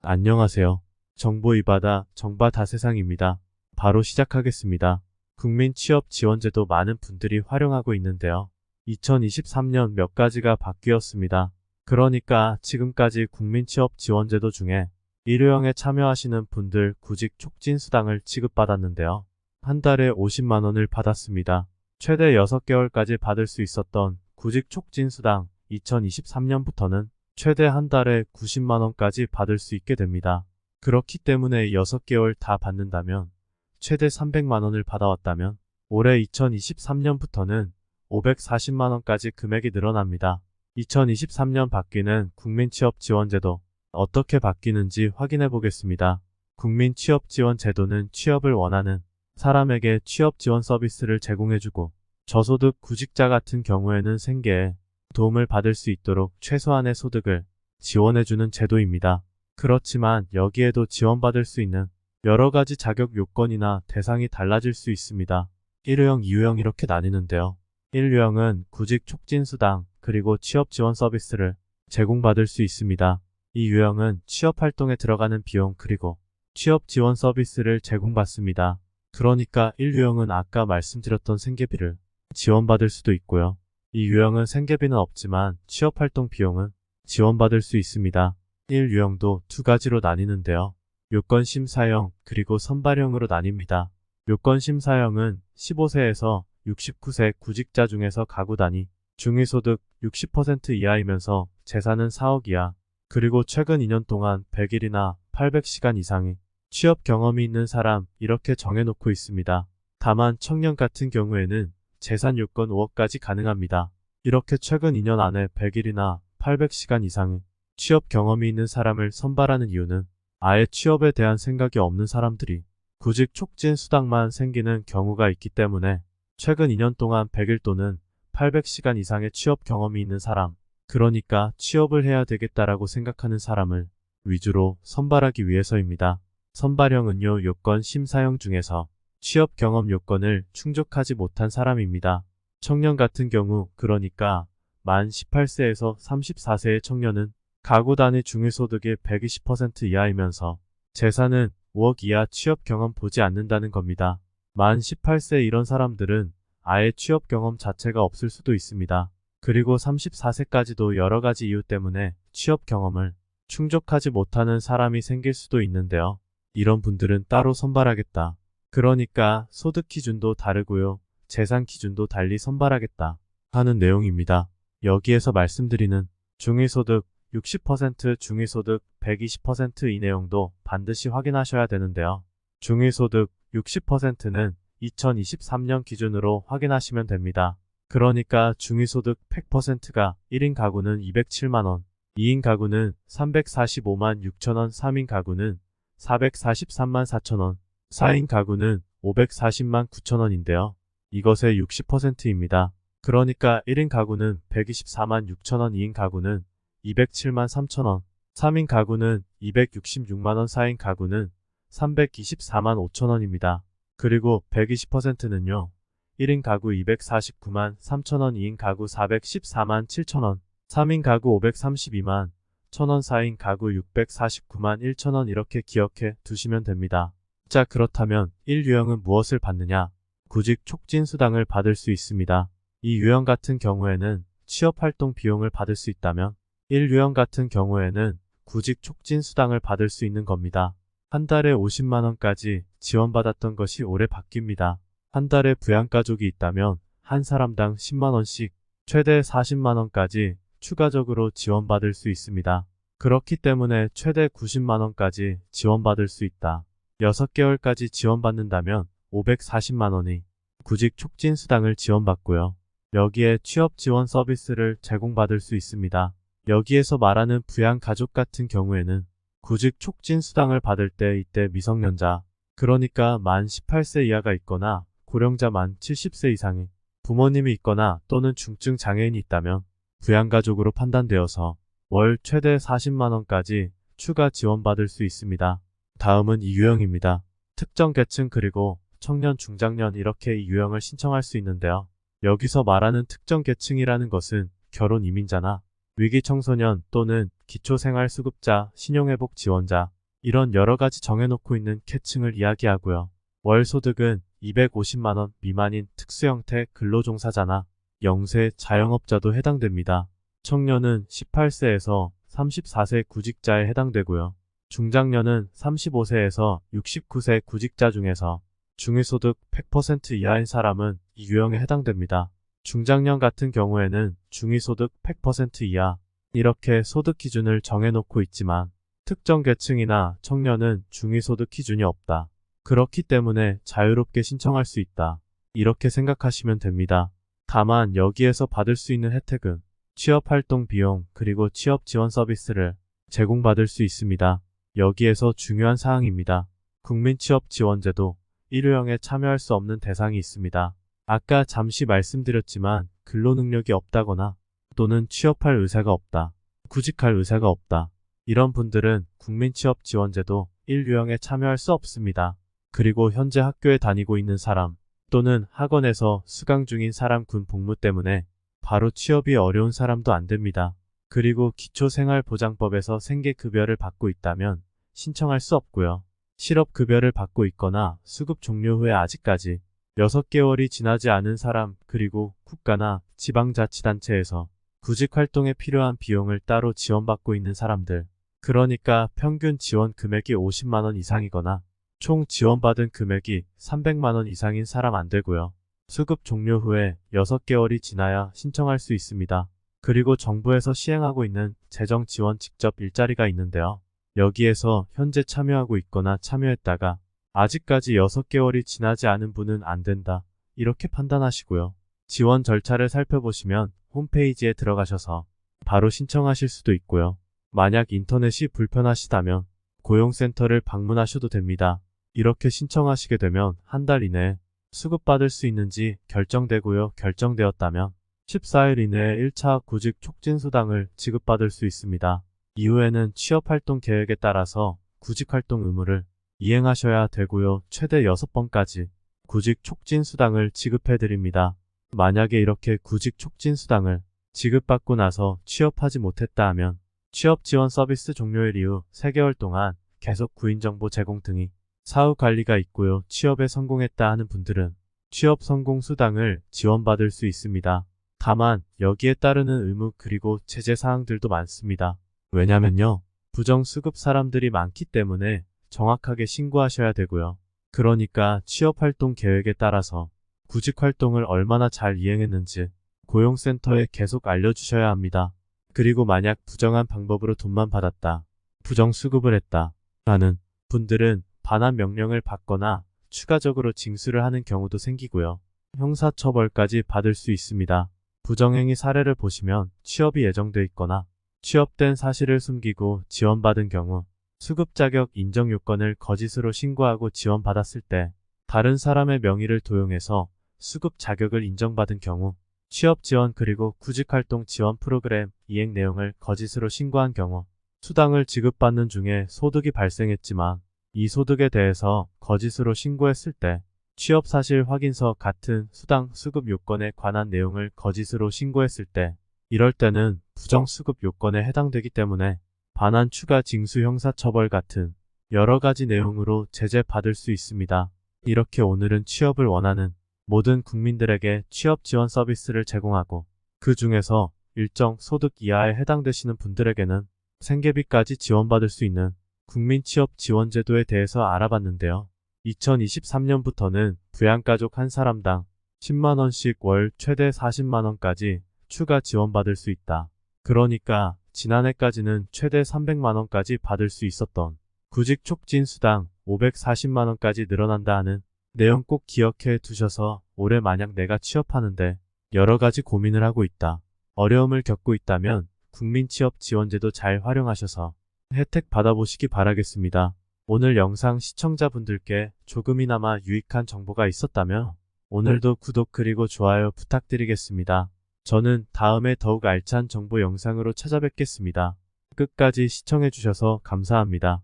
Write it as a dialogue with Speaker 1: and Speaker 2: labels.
Speaker 1: 안녕하세요. 정보 이바다 정바다 세상입니다. 바로 시작하겠습니다. 국민 취업 지원제도 많은 분들이 활용하고 있는데요. 2023년 몇 가지가 바뀌었습니다. 그러니까 지금까지 국민 취업 지원제도 중에 일회용에 참여하시는 분들 구직 촉진 수당을 지급받았는데요. 한 달에 50만 원을 받았습니다. 최대 6개월까지 받을 수 있었던 구직 촉진 수당 2023년부터는 최대 한 달에 90만 원까지 받을 수 있게 됩니다. 그렇기 때문에 6개월 다 받는다면 최대 300만 원을 받아왔다면 올해 2023년부터는 540만 원까지 금액이 늘어납니다. 2023년 바뀌는 국민취업지원제도 어떻게 바뀌는지 확인해 보겠습니다. 국민취업지원제도는 취업을 원하는 사람에게 취업지원 서비스를 제공해주고 저소득 구직자 같은 경우에는 생계에 도움을 받을 수 있도록 최소한의 소득을 지원해주는 제도입니다. 그렇지만 여기에도 지원받을 수 있는 여러 가지 자격 요건이나 대상이 달라질 수 있습니다. 1유형, 2유형 이렇게 나뉘는데요. 1유형은 구직 촉진 수당 그리고 취업 지원 서비스를 제공받을 수 있습니다. 2유형은 취업 활동에 들어가는 비용 그리고 취업 지원 서비스를 제공받습니다. 그러니까 1유형은 아까 말씀드렸던 생계비를 지원받을 수도 있고요. 이 유형은 생계비는 없지만 취업활동 비용은 지원받을 수 있습니다. 1유형도 두 가지로 나뉘는데요. 요건심사형 그리고 선발형으로 나뉩니다. 요건심사형은 15세에서 69세 구직자 중에서 가구 단위 중위소득 60% 이하이면서 재산은 4억 이하 그리고 최근 2년 동안 100일이나 800시간 이상의 취업 경험이 있는 사람 이렇게 정해놓고 있습니다. 다만 청년 같은 경우에는 재산 요건 5억까지 가능합니다. 이렇게 최근 2년 안에 100일이나 800시간 이상의 취업 경험이 있는 사람을 선발하는 이유는 아예 취업에 대한 생각이 없는 사람들이 구직 촉진 수당만 생기는 경우가 있기 때문에 최근 2년 동안 100일 또는 800시간 이상의 취업 경험이 있는 사람, 그러니까 취업을 해야 되겠다라고 생각하는 사람을 위주로 선발하기 위해서입니다. 선발형은요, 요건 심사형 중에서 취업 경험 요건을 충족하지 못한 사람입니다. 청년 같은 경우, 그러니까 만 18세에서 34세의 청년은 가구 단위 중위소득의 120% 이하이면서 재산은 5억 이하 취업 경험 보지 않는다는 겁니다. 만 18세 이런 사람들은 아예 취업 경험 자체가 없을 수도 있습니다. 그리고 34세까지도 여러 가지 이유 때문에 취업 경험을 충족하지 못하는 사람이 생길 수도 있는데요. 이런 분들은 따로 선발하겠다. 그러니까 소득 기준도 다르고요. 재산 기준도 달리 선발하겠다 하는 내용입니다. 여기에서 말씀드리는 중위소득 60% 중위소득 120% 이 내용도 반드시 확인하셔야 되는데요. 중위소득 60%는 2023년 기준으로 확인하시면 됩니다. 그러니까 중위소득 100%가 1인 가구는 207만원, 2인 가구는 345만 6천원, 3인 가구는 443만 4천원, 4인 가구는 540만 9천원인데요. 이것의 60%입니다. 그러니까 1인 가구는 124만 6천원, 2인 가구는 207만 3천원, 3인 가구는 266만원, 4인 가구는 324만 5천원입니다. 그리고 120%는요. 1인 가구 249만 3천원, 2인 가구 414만 7천원, 3인 가구 532만 1천원, 4인 가구 649만 1천원 이렇게 기억해 두시면 됩니다. 자, 그렇다면 1유형은 무엇을 받느냐? 구직 촉진 수당을 받을 수 있습니다. 이 유형 같은 경우에는 취업활동 비용을 받을 수 있다면 1유형 같은 경우에는 구직 촉진 수당을 받을 수 있는 겁니다. 한 달에 50만원까지 지원받았던 것이 올해 바뀝니다. 한 달에 부양가족이 있다면 한 사람당 10만원씩 최대 40만원까지 추가적으로 지원받을 수 있습니다. 그렇기 때문에 최대 90만원까지 지원받을 수 있다. 6개월까지 지원받는다면 540만원의 구직 촉진 수당을 지원받고요. 여기에 취업 지원 서비스를 제공받을 수 있습니다. 여기에서 말하는 부양가족 같은 경우에는 구직 촉진 수당을 받을 때 이때 미성년자, 그러니까 만 18세 이하가 있거나 고령자 만 70세 이상의 부모님이 있거나 또는 중증 장애인이 있다면 부양가족으로 판단되어서 월 최대 40만원까지 추가 지원받을 수 있습니다. 다음은 이 유형입니다. 특정 계층 그리고 청년, 중장년 이렇게 이 유형을 신청할 수 있는데요. 여기서 말하는 특정 계층이라는 것은 결혼 이민자나 위기 청소년 또는 기초생활수급자, 신용회복 지원자 이런 여러 가지 정해놓고 있는 계층을 이야기하고요. 월 소득은 250만 원 미만인 특수형태 근로종사자나 영세 자영업자도 해당됩니다. 청년은 18세에서 34세 구직자에 해당되고요. 중장년은 35세에서 69세 구직자 중에서 중위소득 100% 이하인 사람은 이 유형에 해당됩니다. 중장년 같은 경우에는 중위소득 100% 이하 이렇게 소득 기준을 정해놓고 있지만 특정 계층이나 청년은 중위소득 기준이 없다. 그렇기 때문에 자유롭게 신청할 수 있다. 이렇게 생각하시면 됩니다. 다만 여기에서 받을 수 있는 혜택은 취업활동 비용 그리고 취업지원 서비스를 제공받을 수 있습니다. 여기에서 중요한 사항입니다. 국민취업지원제도 1유형에 참여할 수 없는 대상이 있습니다. 아까 잠시 말씀드렸지만 근로능력이 없다거나 또는 취업할 의사가 없다, 구직할 의사가 없다. 이런 분들은 국민취업지원제도 1유형에 참여할 수 없습니다. 그리고 현재 학교에 다니고 있는 사람 또는 학원에서 수강 중인 사람 군 복무 때문에 바로 취업이 어려운 사람도 안 됩니다. 그리고 기초생활보장법에서 생계급여를 받고 있다면 신청할 수 없고요. 실업급여를 받고 있거나 수급 종료 후에 아직까지 6개월이 지나지 않은 사람 그리고 국가나 지방자치단체에서 구직활동에 필요한 비용을 따로 지원받고 있는 사람들 그러니까 평균 지원 금액이 50만 원 이상이거나 총 지원받은 금액이 300만 원 이상인 사람 안 되고요. 수급 종료 후에 6개월이 지나야 신청할 수 있습니다. 그리고 정부에서 시행하고 있는 재정 지원 직접 일자리가 있는데요. 여기에서 현재 참여하고 있거나 참여했다가 아직까지 6개월이 지나지 않은 분은 안 된다. 이렇게 판단하시고요. 지원 절차를 살펴보시면 홈페이지에 들어가셔서 바로 신청하실 수도 있고요. 만약 인터넷이 불편하시다면 고용센터를 방문하셔도 됩니다. 이렇게 신청하시게 되면 한 달 이내에 수급받을 수 있는지 결정되고요. 결정되었다면 14일 이내에 1차 구직 촉진수당을 지급받을 수 있습니다. 이후에는 취업활동 계획에 따라서 구직활동 의무를 이행하셔야 되고요. 최대 6번까지 구직 촉진수당을 지급해드립니다. 만약에 이렇게 구직 촉진수당을 지급받고 나서 취업하지 못했다 하면 취업지원 서비스 종료일 이후 3개월 동안 계속 구인정보 제공 등이 사후 관리가 있고요. 취업에 성공했다 하는 분들은 취업 성공 수당을 지원받을 수 있습니다. 다만 여기에 따르는 의무 그리고 제재 사항들도 많습니다. 왜냐면요. 부정수급 사람들이 많기 때문에 정확하게 신고하셔야 되고요. 그러니까 취업활동 계획에 따라서 구직활동을 얼마나 잘 이행했는지 고용센터에 계속 알려주셔야 합니다. 그리고 만약 부정한 방법으로 돈만 받았다, 부정수급을 했다 라는 분들은 반환 명령을 받거나 추가적으로 징수를 하는 경우도 생기고요. 형사처벌까지 받을 수 있습니다. 부정행위 사례를 보시면 취업이 예정돼 있거나 취업된 사실을 숨기고 지원받은 경우 수급 자격 인정 요건을 거짓으로 신고하고 지원받았을 때 다른 사람의 명의를 도용해서 수급 자격을 인정받은 경우 취업 지원 그리고 구직활동 지원 프로그램 이행 내용을 거짓으로 신고한 경우 수당을 지급받는 중에 소득이 발생했지만 이 소득에 대해서 거짓으로 신고했을 때 취업사실 확인서 같은 수당 수급 요건에 관한 내용을 거짓으로 신고했을 때 이럴 때는 부정수급 요건에 해당되기 때문에 반환 추가 징수 형사처벌 같은 여러 가지 내용으로 제재받을 수 있습니다. 이렇게 오늘은 취업을 원하는 모든 국민들에게 취업 지원 서비스를 제공하고 그 중에서 일정 소득 이하에 해당되시는 분들에게는 생계비까지 지원받을 수 있는 국민취업지원제도에 대해서 알아봤는데요. 2023년부터는 부양가족 한 사람당 10만원씩 월 최대 40만원까지 추가 지원받을 수 있다. 그러니까 지난해까지는 최대 300만원까지 받을 수 있었던 구직촉진수당 540만원까지 늘어난다 하는 내용 꼭 기억해 두셔서 올해 만약 내가 취업하는데 여러 가지 고민을 하고 있다, 어려움을 겪고 있다면 국민취업지원제도 잘 활용하셔서 혜택 받아보시기 바라겠습니다. 오늘 영상 시청자분들께 조금이나마 유익한 정보가 있었다면 오늘도 구독 그리고 좋아요 부탁드리겠습니다. 저는 다음에 더욱 알찬 정보 영상으로 찾아뵙겠습니다. 끝까지 시청해주셔서 감사합니다.